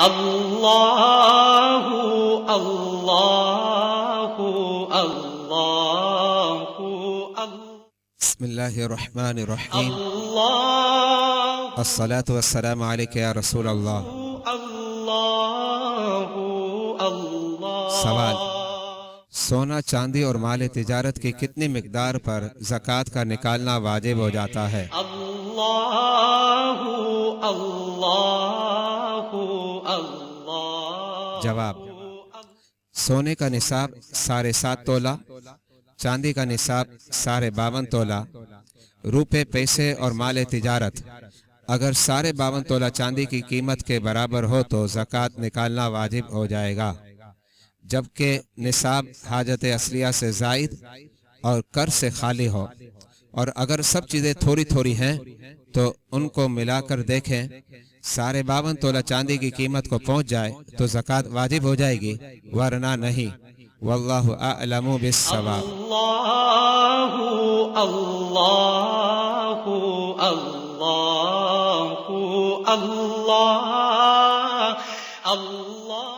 اللہ اللہ اللہ بسم اللہ الرحمن الرحیم اللہ الصلاة والسلام علیک یا رسول اللہ۔ اللہ اللہ سوال: سونا، چاندی اور مال تجارت کی کتنی مقدار پر زکوٰۃ کا نکالنا واجب ہو جاتا ہے؟ اللہ اللہ اللہ جواب: سونے کا نصاب 7.5 تولہ، چاندی کا نصاب 52.5 تولہ، روپے، پیسے اور مال تجارت اگر 52.5 تولہ چاندی کی قیمت کے برابر ہو تو زکوٰۃ نکالنا واجب ہو جائے گا، جبکہ نصاب حاجت اصلیہ سے زائد اور قرض سے خالی ہو، اور اگر سب چیزیں تھوڑی تھوڑی ہیں تو ان کو ملا کر دیکھیں 52.5 تولہ چاندی کی قیمت کو پہنچ جائے تو زکوٰۃ واجب ہو جائے گی، ورنہ نہیں۔ واللہ اعلم بالصواب۔ اللہ اللہ اللہ اللہ اللہ